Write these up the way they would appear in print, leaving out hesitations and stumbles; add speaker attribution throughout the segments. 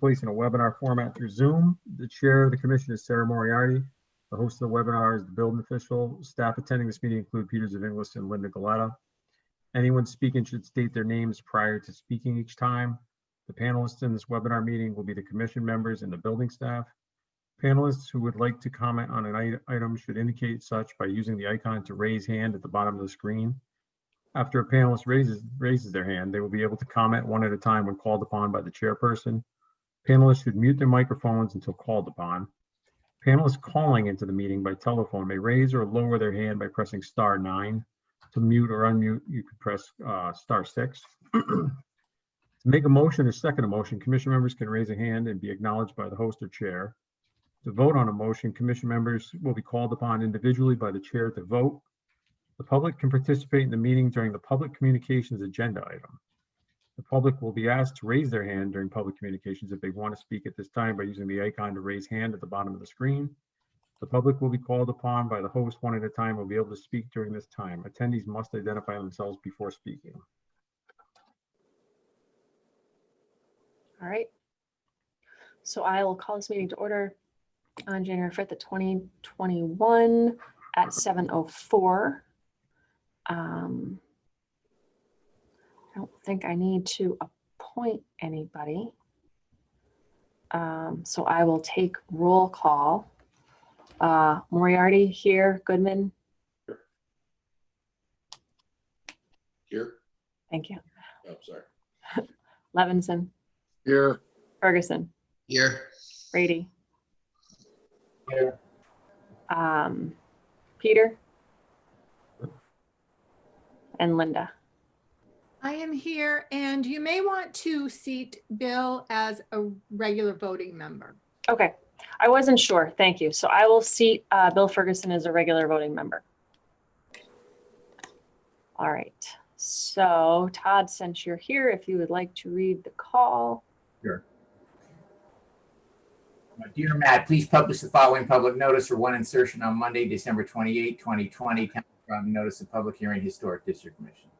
Speaker 1: place in a webinar format through Zoom. The chair of the commission is Sarah Moriarty. The host of the webinar is the building official. Staff attending this meeting include Peter Zavinglis and Linda Galetta. Anyone speaking should state their names prior to speaking each time. The panelists in this webinar meeting will be the commission members and the building staff. Panelists who would like to comment on an item should indicate such by using the icon to raise hand at the bottom of the screen. After a panelist raises their hand, they will be able to comment one at a time when called upon by the chairperson. Panelists should mute their microphones until called upon. Panelists calling into the meeting by telephone may raise or lower their hand by pressing *9. To mute or unmute, you can press *6. To make a motion or second a motion, commission members can raise a hand and be acknowledged by the host or chair. To vote on a motion, commission members will be called upon individually by the chair to vote. The public can participate in the meeting during the public communications agenda item. The public will be asked to raise their hand during public communications if they want to speak at this time by using the icon to raise hand at the bottom of the screen. The public will be called upon by the host one at a time and will be able to speak during this time. Attendees must identify themselves before speaking.
Speaker 2: All right. So I will call this meeting to order on January 5th, 2021 at 7:04. I don't think I need to appoint anybody. So I will take roll call. Moriarty here, Goodman.
Speaker 3: Here.
Speaker 2: Thank you.
Speaker 3: Oh, sorry.
Speaker 2: Levinson.
Speaker 3: Here.
Speaker 2: Ferguson.
Speaker 3: Here.
Speaker 2: Brady.
Speaker 3: Here.
Speaker 2: Peter. And Linda.
Speaker 4: I am here, and you may want to seat Bill as a regular voting member.
Speaker 2: Okay, I wasn't sure. Thank you. So I will seat Bill Ferguson as a regular voting member. All right. So Todd, since you're here, if you would like to read the call.
Speaker 5: Sure. Dear Matt, please publish the following public notice for one insertion on Monday, December 28, 2020. From notice of public hearing, Historic District Commission.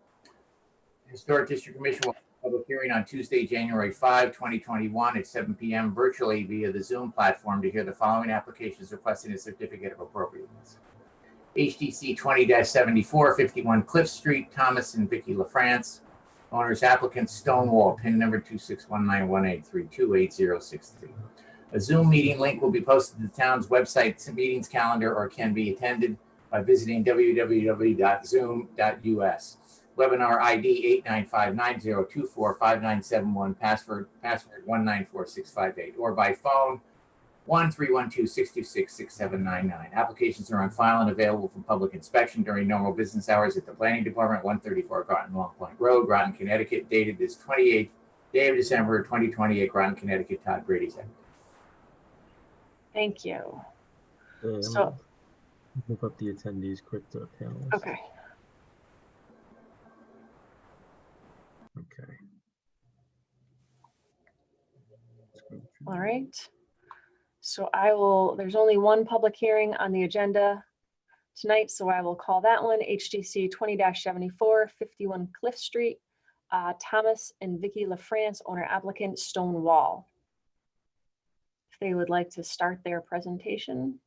Speaker 5: Historic District Commission will have a public hearing on Tuesday, January 5, 2021 at 7 p.m. virtually via the Zoom platform to hear the following applications requesting a certificate of appropriateness. HDC 20-74, 51 Cliff Street, Thomas and Vicky LaFrance. Owners applicants Stonewall, PIN number 2619183288063. A Zoom meeting link will be posted to the town's website, meetings calendar, or can be attended by visiting www.zoom.us. Webinar ID 89590245971, password 194658, or by phone 1-312-626-6799. Applications are on file and available for public inspection during normal business hours at the Planning Department, 134 Groton Long Point Road, Groton, Connecticut, dated this 28th day of December 2020 at Groton, Connecticut. Todd Brady's end.
Speaker 2: Thank you.
Speaker 1: So move up the attendees quick to the panelists.
Speaker 2: Okay.
Speaker 1: Okay.
Speaker 2: All right. So there's only one public hearing on the agenda tonight, so I will call that one HDC 20-74, 51 Cliff Street, Thomas and Vicky LaFrance, owner applicant Stonewall. If they would like to start their presentation.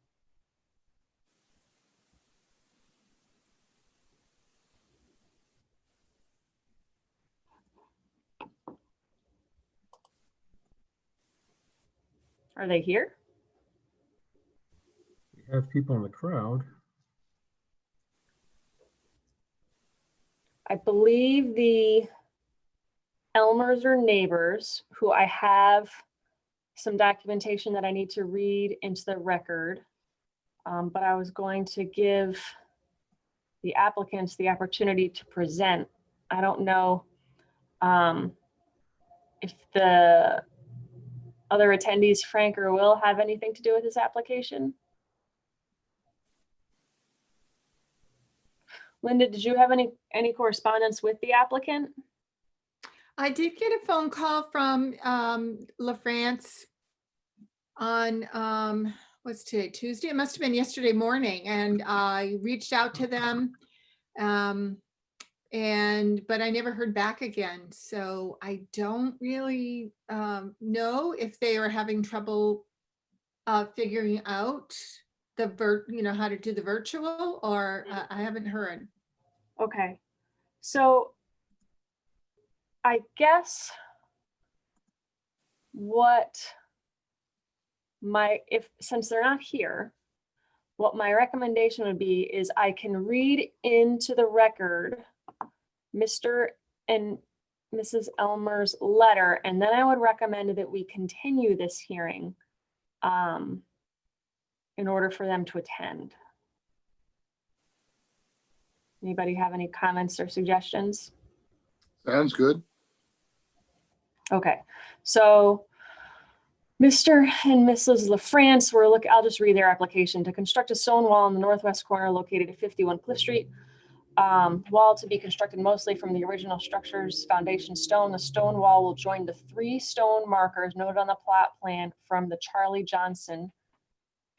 Speaker 2: Are they here?
Speaker 1: We have people in the crowd.
Speaker 2: I believe the Elmers are neighbors who I have some documentation that I need to read into the record. But I was going to give the applicants the opportunity to present. I don't know if the other attendees, Frank or Will, have anything to do with this application. Linda, did you have any correspondence with the applicant?
Speaker 4: I did get a phone call from LaFrance on, what's today, Tuesday? It must have been yesterday morning. And I reached out to them but I never heard back again. So I don't really know if they are having trouble figuring out how to do the virtual, or I haven't heard.
Speaker 2: Okay, so I guess since they're not here, what my recommendation would be is I can read into the record Mr. and Mrs. Elmer's letter, and then I would recommend that we continue this hearing in order for them to attend. Anybody have any comments or suggestions?
Speaker 3: Sounds good.
Speaker 2: Okay, so Mr. and Mrs. LaFrance I'll just read their application. To construct a stone wall in the northwest corner located at 51 Cliff Street. Wall to be constructed mostly from the original structure's foundation stone. The stone wall will join the 3 stone markers noted on the plot plan from Charlie Johnson,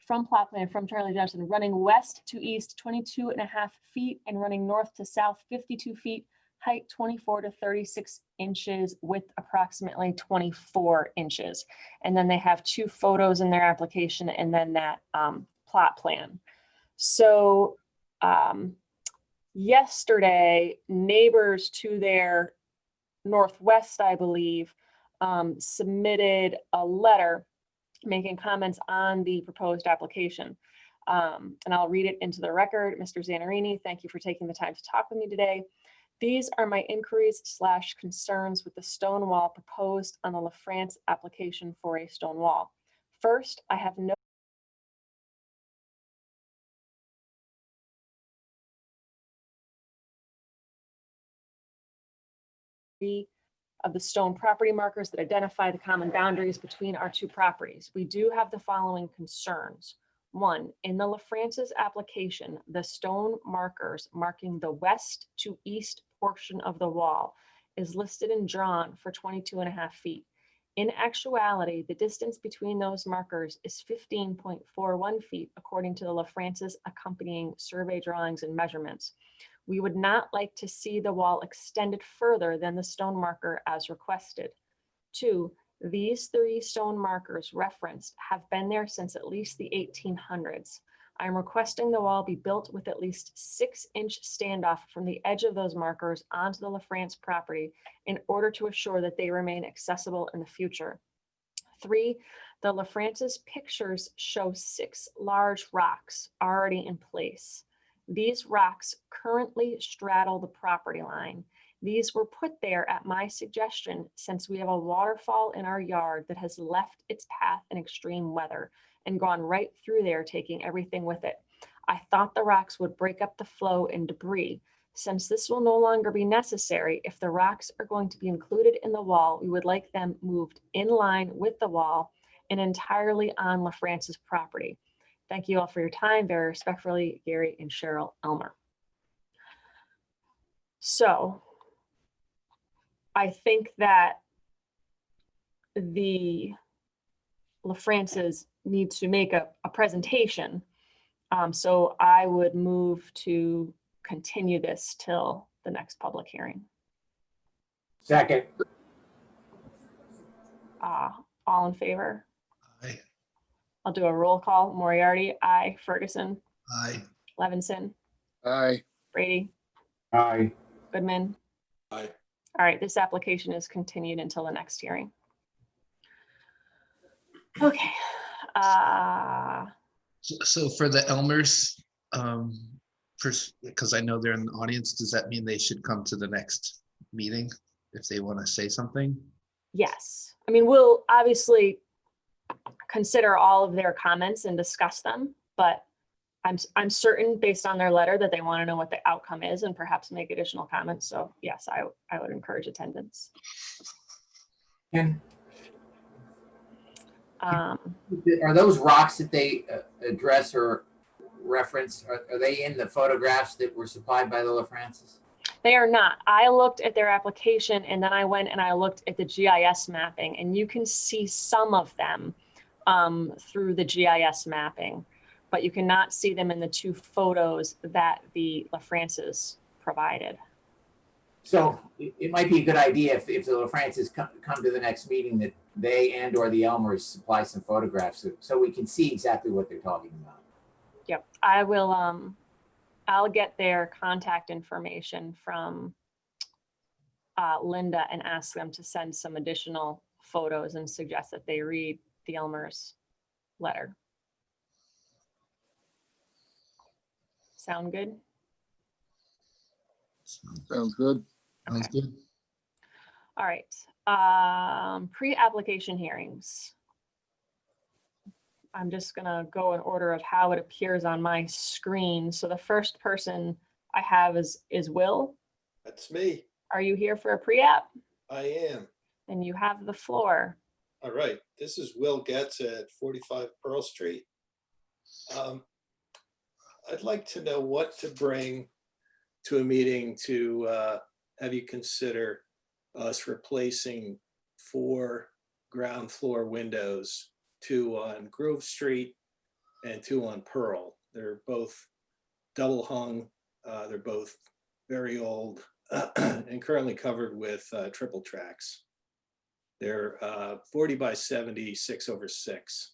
Speaker 2: running west to east 22.5 feet and running north to south 52 feet, height 24 to 36 inches, width approximately 24 inches. And then they have 2 photos in their application and then that plot plan. So yesterday, neighbors to their northwest, I believe, submitted a letter making comments on the proposed application. And I'll read it into the record. Mr. Zanarini, thank you for taking the time to talk with me today. These are my inquiries / concerns with the stone wall proposed on the LaFrance application for a stone wall. First, I have no of the stone property markers that identify the common boundaries between our 2 properties. We do have the following concerns. 1, in the LaFrance's application, the stone markers marking the west to east portion of the wall is listed and drawn for 22.5 feet. In actuality, the distance between those markers is 15.41 feet, according to the LaFrance's accompanying survey drawings and measurements. We would not like to see the wall extended further than the stone marker as requested. 2, these 3 stone markers referenced have been there since at least the 1800s. I am requesting the wall be built with at least 6-inch standoff from the edge of those markers onto the LaFrance property in order to assure that they remain accessible in the future. 3, the LaFrance's pictures show 6 large rocks already in place. These rocks currently straddle the property line. These were put there at my suggestion since we have a waterfall in our yard that has left its path in extreme weather and gone right through there, taking everything with it. I thought the rocks would break up the flow and debris. Since this will no longer be necessary, if the rocks are going to be included in the wall, we would like them moved in line with the wall and entirely on LaFrance's property. Thank you all for your time. Very respectfully, Gary and Cheryl Elmer. So I think that the LaFrance's need to make a presentation. So I would move to continue this till the next public hearing.
Speaker 5: Second.
Speaker 2: All in favor?
Speaker 6: Aye.
Speaker 2: I'll do a roll call. Moriarty, aye. Ferguson,
Speaker 6: Aye.
Speaker 2: Levinson,
Speaker 3: Aye.
Speaker 2: Brady,
Speaker 5: Aye.
Speaker 2: Goodman.
Speaker 3: Aye.
Speaker 2: All right, this application is continued until the next hearing. Okay.
Speaker 6: So for the Elmers, because I know they're in the audience, does that mean they should come to the next meeting if they want to say something?
Speaker 2: Yes. I mean, we'll obviously consider all of their comments and discuss them, but I'm certain based on their letter that they want to know what the outcome is and perhaps make additional comments. So yes, I would encourage attendance.
Speaker 5: Ken,
Speaker 2: Um,
Speaker 5: are those rocks that they address or reference, are they in the photographs that were supplied by the LaFrance's?
Speaker 2: They are not. I looked at their application and then I went and I looked at the GIS mapping, and you can see some of them through the GIS mapping, but you cannot see them in the 2 photos that the LaFrance's provided.
Speaker 5: So it might be a good idea if the LaFrancis come to the next meeting that they and or the Elmers supply some photographs so we can see exactly what they're talking about.
Speaker 2: Yep, I will, I'll get their contact information from Linda and ask them to send some additional photos and suggest that they read the Elmer's letter. Sound good?
Speaker 3: Sounds good.
Speaker 6: Sounds good.
Speaker 2: All right, pre-application hearings. I'm just gonna go in order of how it appears on my screen. So the first person I have is Will.
Speaker 7: That's me.
Speaker 2: Are you here for a pre-app?
Speaker 7: I am.
Speaker 2: And you have the floor.
Speaker 7: All right. This is Will Getz at 45 Pearl Street. I'd like to know what to bring to a meeting to have you consider us replacing 4 ground floor windows, 2 on Grove Street and 2 on Pearl. They're both double hung. They're both very old and currently covered with triple tracks. They're 40 by 70, 6/6.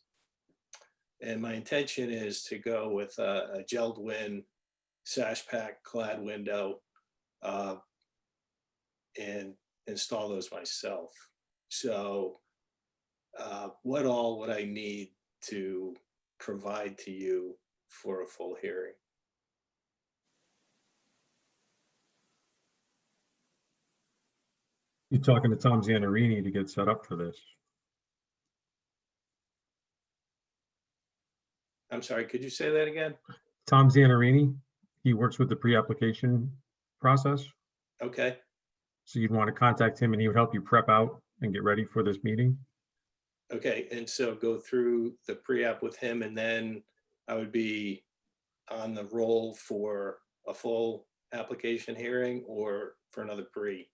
Speaker 7: And my intention is to go with a gelled win sash pack clad window and install those myself. So what all would I need to provide to you for a full hearing?
Speaker 1: You're talking to Tom Zanarini to get set up for this.
Speaker 7: I'm sorry, could you say that again?
Speaker 1: Tom Zanarini, he works with the pre-application process.
Speaker 7: Okay,
Speaker 1: So you'd want to contact him and he would help you prep out and get ready for this meeting.
Speaker 7: okay. And so go through the pre-app with him and then I would be on the roll for a full application hearing or for another pre?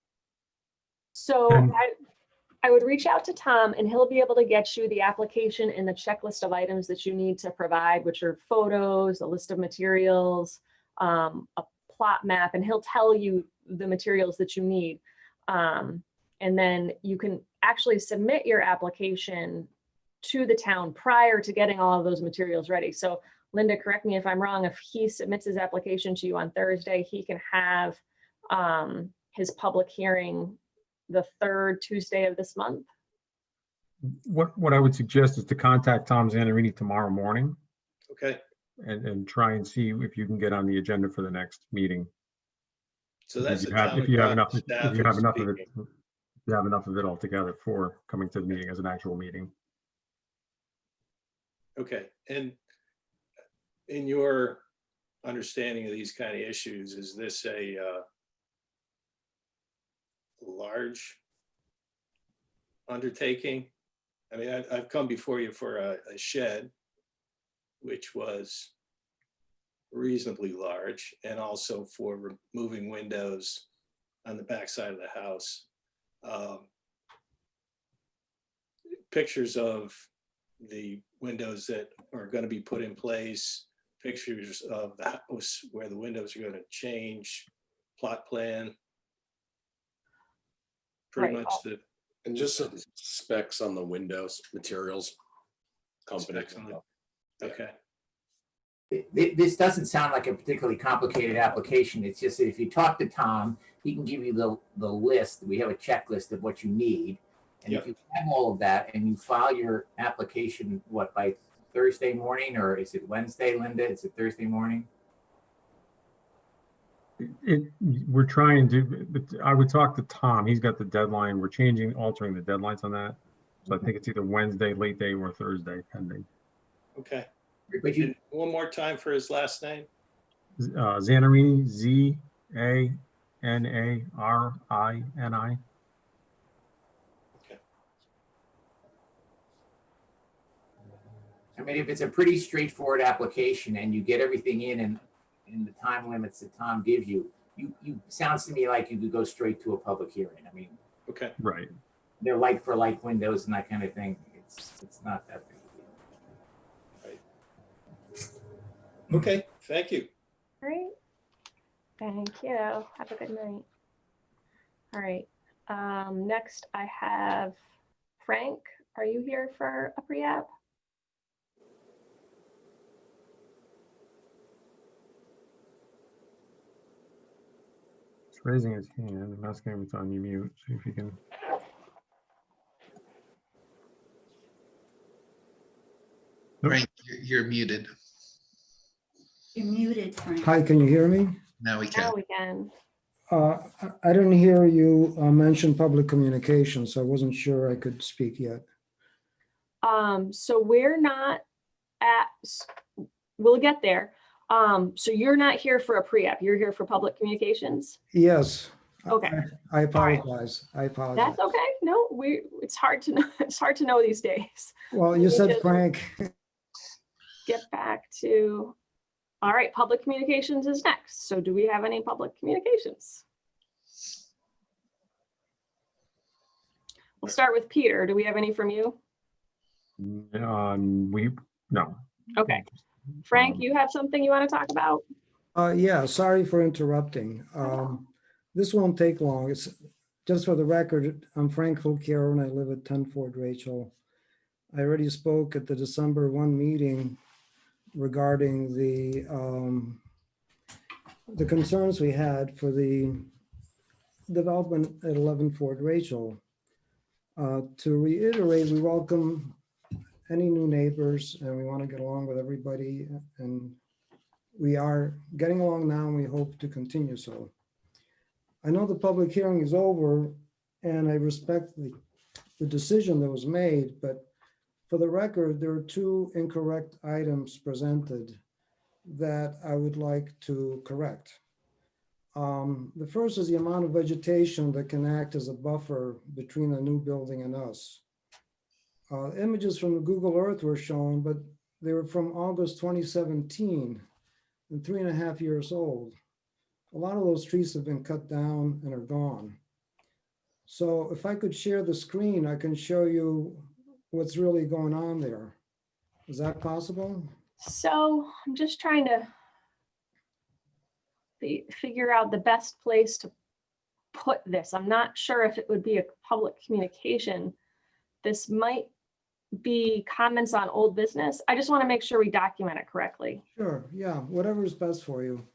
Speaker 2: So
Speaker 1: And-
Speaker 2: I would reach out to Tom and he'll be able to get you the application and the checklist of items that you need to provide, which are photos, a list of materials, a plot map, and he'll tell you the materials that you need. And then you can actually submit your application to the town prior to getting all of those materials ready. So Linda, correct me if I'm wrong, if he submits his application to you on Thursday, he can have his public hearing the 3rd Tuesday of this month.
Speaker 1: What I would suggest is to contact Tom Zanarini tomorrow morning
Speaker 7: Okay,
Speaker 1: and try and see if you can get on the agenda for the next meeting.
Speaker 7: so that's the
Speaker 1: If you have enough,
Speaker 7: town
Speaker 1: if
Speaker 7: staff
Speaker 1: you have
Speaker 7: who's
Speaker 1: enough of it,
Speaker 7: speaking.
Speaker 1: if you have enough of it all together for coming to the meeting as an actual meeting.
Speaker 7: Okay, and in your understanding of these kind of issues, is this a large undertaking? I mean, I've come before you for a shed, which was reasonably large, and also for removing windows on the back side of the house. Pictures of the windows that are going to be put in place, pictures of the house where the windows are going to change, plot plan. Pretty
Speaker 2: Right.
Speaker 7: much the
Speaker 8: And just some specs on the windows, materials. Company.
Speaker 7: specs on the, okay.
Speaker 5: This doesn't sound like a particularly complicated application. It's just that if you talk to Tom, he can give you the list. We have a checklist of what you need. And if
Speaker 7: Yep.
Speaker 5: you have all of that and you file your application, what, by Thursday morning, or is it Wednesday, Linda? Is it Thursday morning?
Speaker 1: We're trying to, but I would talk to Tom. He's got the deadline. We're altering the deadlines on that. So I think it's either Wednesday, late day, or Thursday pending.
Speaker 7: Okay.
Speaker 5: But you,
Speaker 7: And one more time for his last name.
Speaker 1: Zanarini, Zanarini.
Speaker 5: I mean, if it's a pretty straightforward application and you get everything in the time limits that Tom gives you, sounds to me like you could go straight to a public hearing. I mean,
Speaker 7: Okay.
Speaker 1: Right.
Speaker 5: they're like for like windows and that kind of thing. It's not that big a deal.
Speaker 7: Okay. Thank you.
Speaker 2: All right. Thank you. Have a good night. All right. Next I have Frank. Are you here for a pre-app?
Speaker 1: He's raising his hand. I'm asking him to unmute. See if he can. Nope.
Speaker 6: Frank, you're muted.
Speaker 9: You're muted, Frank.
Speaker 10: Hi, can you hear me?
Speaker 6: Now we can.
Speaker 2: Now we can.
Speaker 10: I didn't hear you mention public communications, so I wasn't sure I could speak yet.
Speaker 2: So we're not we'll get there. So you're not here for a pre-app, you're here for public communications?
Speaker 10: Yes.
Speaker 2: Okay.
Speaker 10: I apologize. I apologize.
Speaker 2: That's okay. No, it's hard to know. It's hard to know these days.
Speaker 10: Well,
Speaker 2: Let
Speaker 10: you
Speaker 2: me
Speaker 10: said
Speaker 2: just
Speaker 10: Frank.
Speaker 2: Get back to, all right, public communications is next. So do we have any public communications? We'll start with Peter. Do we have any from you?
Speaker 1: No.
Speaker 2: Okay. Frank, you have something you want to talk about?
Speaker 10: Yeah, sorry for interrupting. This won't take long. It's just for the record, I'm Frank Fulcaro and I live at 10 Fort Rachel. I already spoke at the December 1 meeting regarding the concerns we had for the development at 11 Fort Rachel. To reiterate, we welcome any new neighbors and we want to get along with everybody, and we are getting along now and we hope to continue so. I know the public hearing is over and I respect the decision that was made, but for the record, there are two incorrect items presented that I would like to correct. The first is the amount of vegetation that can act as a buffer between a new building and us. Images from the Google Earth were shown, but they were from August 2017 and 3.5 years old. A lot of those trees have been cut down and are gone. So if I could share the screen, I can show you what's really going on there. Is that possible?
Speaker 2: So I'm just trying to figure out the best place to put this. I'm not sure if it would be a public communication. This might be comments on old business. I just want to make sure we document it correctly.
Speaker 10: Sure, yeah, whatever is best for you.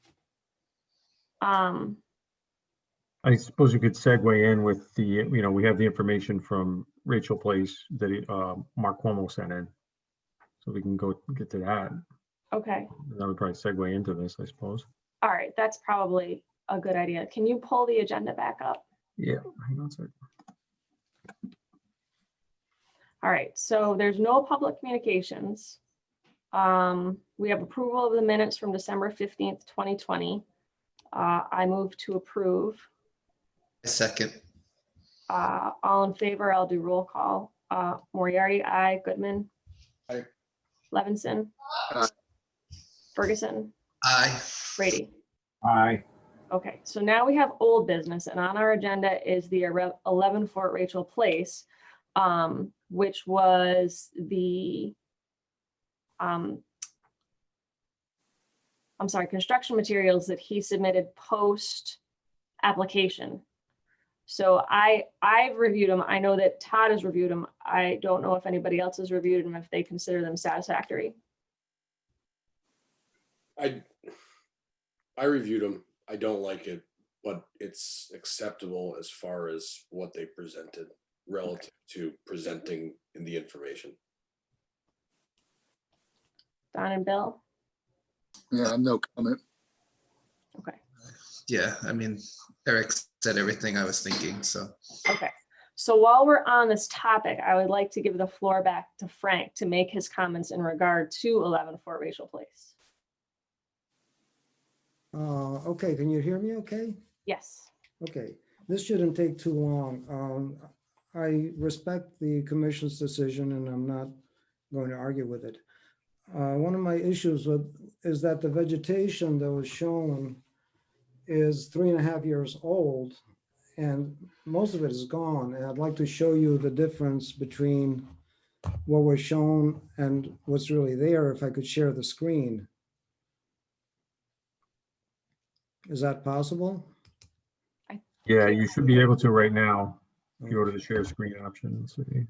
Speaker 1: I suppose you could segue in with the, we have the information from Rachel Place that Mark Cuomo sent in. So we can go get to that.
Speaker 2: Okay.
Speaker 1: That would probably segue into this, I suppose.
Speaker 2: All right, that's probably a good idea. Can you pull the agenda back up?
Speaker 1: Yeah, hang on a second.
Speaker 2: All right, so there's no public communications. We have approval of the minutes from December 15th, 2020. I move to approve.
Speaker 6: Second.
Speaker 2: All in favor, I'll do roll call. Moriarty, aye. Goodman.
Speaker 3: Aye.
Speaker 2: Levinson.
Speaker 3: Aye.
Speaker 2: Ferguson.
Speaker 6: Aye.
Speaker 2: Brady.
Speaker 5: Aye.
Speaker 2: Okay, so now we have old business, and on our agenda is the 11 Fort Rachel Place, which was the, construction materials that he submitted post application. So I've reviewed them. I know that Todd has reviewed them. I don't know if anybody else has reviewed them, if they consider them satisfactory.
Speaker 8: I reviewed them. I don't like it, but it's acceptable as far as what they presented relative to presenting in the information.
Speaker 2: Don and Bill?
Speaker 3: Yeah, no comment.
Speaker 2: Okay.
Speaker 6: Yeah, I mean, Eric said everything I was thinking, so.
Speaker 2: Okay. So while we're on this topic, I would like to give the floor back to Frank to make his comments in regard to 11 Fort Rachel Place.
Speaker 10: Okay, can you hear me okay?
Speaker 2: Yes.
Speaker 10: Okay, this shouldn't take too long. I respect the commission's decision and I'm not going to argue with it. One of my issues is that the vegetation that was shown is 3.5 years old and most of it is gone. And I'd like to show you the difference between what was shown and what's really there if I could share the screen. Is that possible?
Speaker 1: Yeah, you should be able to right now. If you go to the share screen option, and see.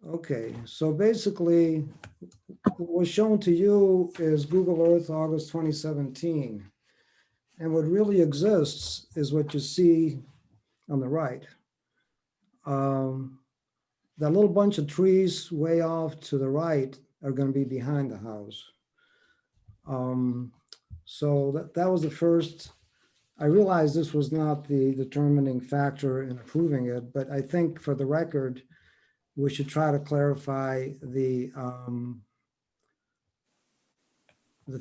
Speaker 10: Okay, so basically, what was shown to you is Google Earth August 2017. And what really exists is what you see on the right. That little bunch of trees way off to the right are going to be behind the house. So that was the first. I realized this was not the determining factor in approving it, but I think for the record, we should try to clarify the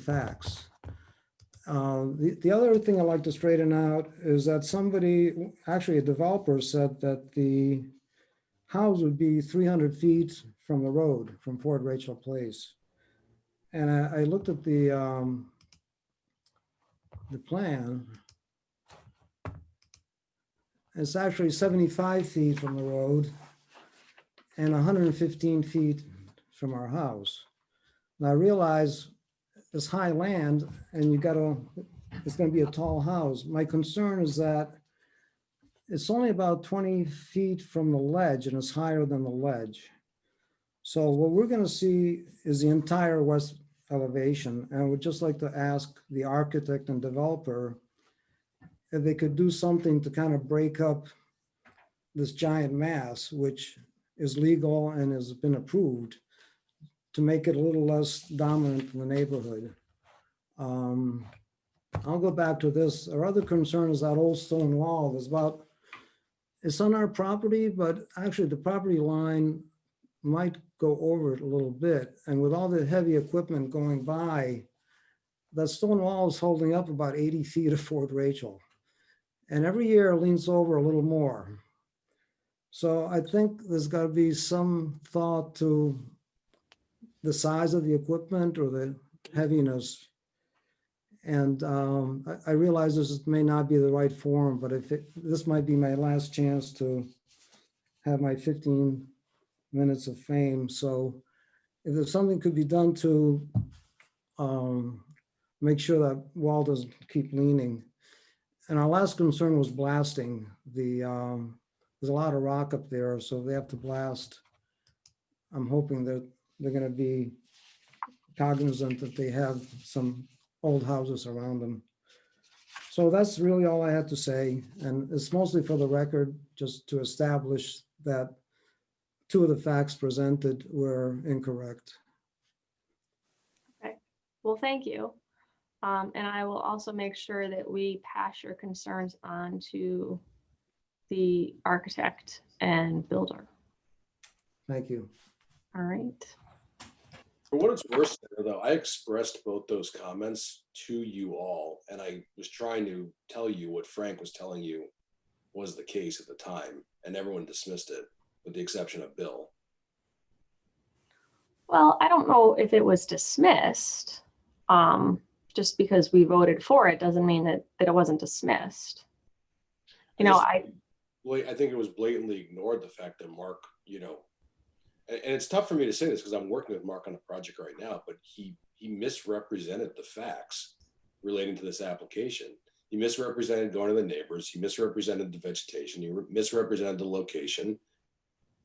Speaker 10: facts. The other thing I'd like to straighten out is that somebody, actually a developer, said that the house would be 300 feet from the road, from Fort Rachel Place. And I looked at the plan. It's actually 75 feet from the road and 115 feet from our house. Now I realize it's high land and it's gonna be a tall house. My concern is that it's only about 20 feet from the ledge and it's higher than the ledge. So what we're gonna see is the entire west elevation. And I would just like to ask the architect and developer if they could do something to kind of break up this giant mass, which is legal and has been approved, to make it a little less dominant in the neighborhood. I'll go back to this. Our other concern is that old stone wall. It's on our property, but actually the property line might go over it a little bit. And with all the heavy equipment going by, that stone wall is holding up about 80 feet of Fort Rachel. And every year it leans over a little more. So I think there's got to be some thought to the size of the equipment or the heaviness. And I realize this may not be the right forum, but this might be my last chance to have my 15 minutes of fame. So if there's something could be done to make sure that wall doesn't keep leaning. And our last concern was blasting. There's a lot of rock up there, so they have to blast. I'm hoping that they're going to be cognizant that they have some old houses around them. So that's really all I had to say. And it's mostly for the record, just to establish that two of the facts presented were incorrect.
Speaker 2: Okay, well, thank you. And I will also make sure that we pass your concerns on to the architect and builder.
Speaker 10: Thank you.
Speaker 2: All right.
Speaker 8: For what it's worth, though, I expressed both those comments to you all, and I was trying to tell you what Frank was telling you was the case at the time, and everyone dismissed it, with the exception of Bill.
Speaker 2: Well, I don't know if it was dismissed. Just because we voted for it doesn't mean that it wasn't dismissed. I
Speaker 8: think it was blatantly ignored, the fact that Mark, and it's tough for me to say this because I'm working with Mark on a project right now, but he misrepresented the facts relating to this application. He misrepresented going to the neighbors. He misrepresented the vegetation. He misrepresented the location,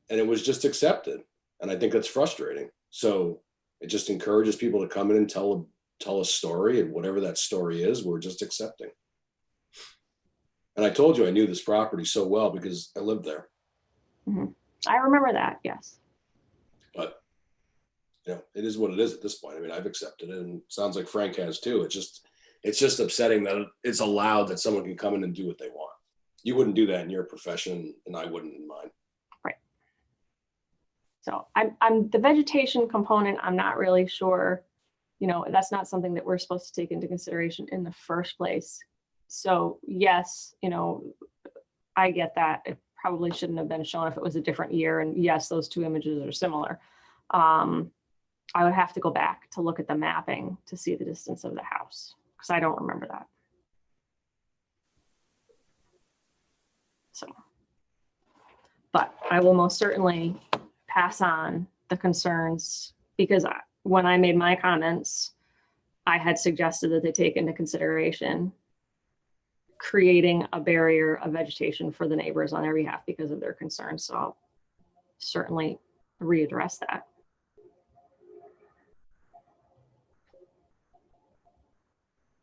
Speaker 8: and it was just accepted. And I think that's frustrating. So it just encourages people to come in and tell a story, and whatever that story is, we're just accepting. And I told you I knew this property so well because I lived there.
Speaker 2: Mm-hmm. I remember that, yes.
Speaker 8: But it is what it is at this point. I mean, I've accepted it, and it sounds like Frank has too. It's just upsetting that it's allowed that someone can come in and do what they want. You wouldn't do that in your profession, and I wouldn't in mine.
Speaker 2: Right. So I'm the vegetation component, I'm not really sure. That's not something that we're supposed to take into consideration in the first place. So yes, I get that. It probably shouldn't have been shown if it was a different year. And yes, those two images are similar. I would have to go back to look at the mapping to see the distance of the house, because I don't remember that. So, but I will most certainly pass on the concerns, because when I made my comments, I had suggested that they take into consideration creating a barrier of vegetation for the neighbors on their behalf because of their concerns. So I'll certainly readdress that.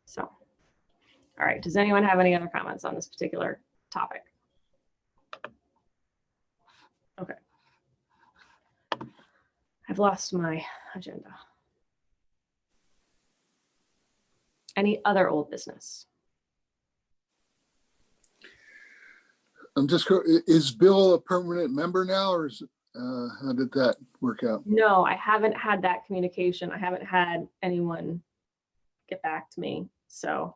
Speaker 2: So, all right, does anyone have any other comments on this particular topic? Okay. I've lost my agenda. Any other old business?
Speaker 3: Is Bill a permanent member now, or how did that work out?
Speaker 2: No, I haven't had that communication. I haven't had anyone get back to me. So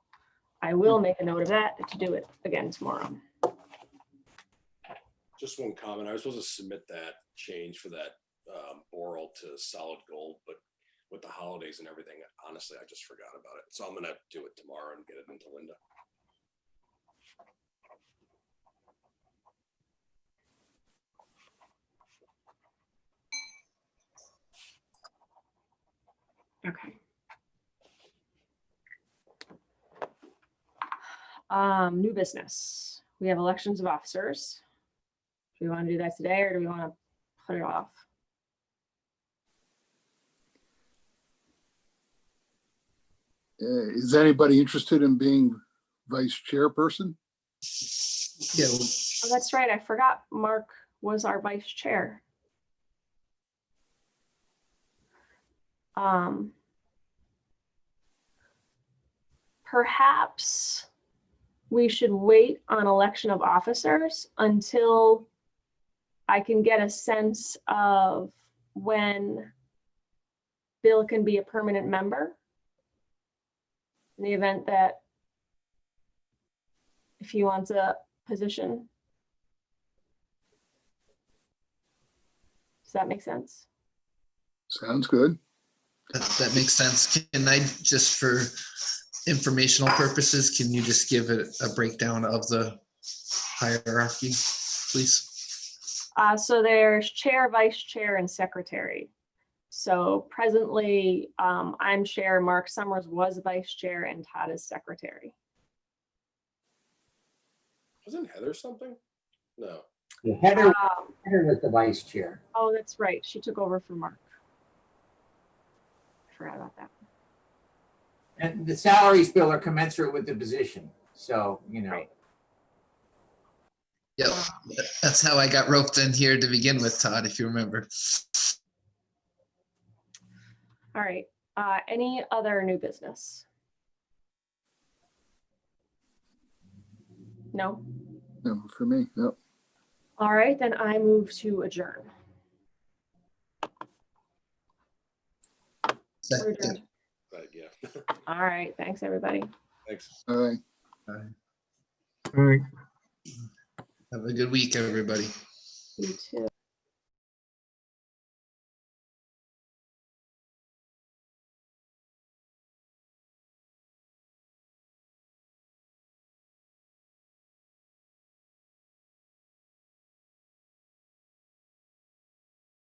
Speaker 2: I will make a note of that to do it again tomorrow.
Speaker 8: Just one comment. I was supposed to submit that change for that Boral to solid gold, but with the holidays and everything, honestly, I just forgot about it. So I'm gonna do it tomorrow and get it into Linda.
Speaker 2: Okay. New business. We have elections of officers. Do we want to do that today or do we want to put it off?
Speaker 3: Is anybody interested in being vice chairperson?
Speaker 6: Yeah,
Speaker 2: Oh, that's right. I forgot Mark was our vice chair. Perhaps we should wait on election of officers until I can get a sense of when Bill can be a permanent member. In the event that if he wants a position. Does that make sense?
Speaker 3: Sounds good.
Speaker 6: that makes sense. Can I, just for informational purposes, can you just give it a breakdown of the hierarchy, please?
Speaker 2: So there's chair, vice chair, and secretary. So presently, I'm chair, Mark Summers was vice chair, and Todd is secretary.
Speaker 8: Wasn't Heather something? No.
Speaker 5: Yeah, Heather was the vice chair.
Speaker 2: Oh, that's right. She took over for Mark. I forgot about that.
Speaker 5: And the salaries, Bill, are commensurate with the position. So, you know.
Speaker 2: Right.
Speaker 6: Yep, that's how I got roped in here to begin with, Todd, if you remember.
Speaker 2: All right. Any other new business? No?
Speaker 3: No, for me, no.
Speaker 2: All right, then I move to adjourn. We're adjourned.
Speaker 8: But yeah.
Speaker 2: All right, thanks, everybody.
Speaker 8: Thanks.
Speaker 3: All right.
Speaker 1: All right.
Speaker 6: Have a good week, everybody.
Speaker 2: You too.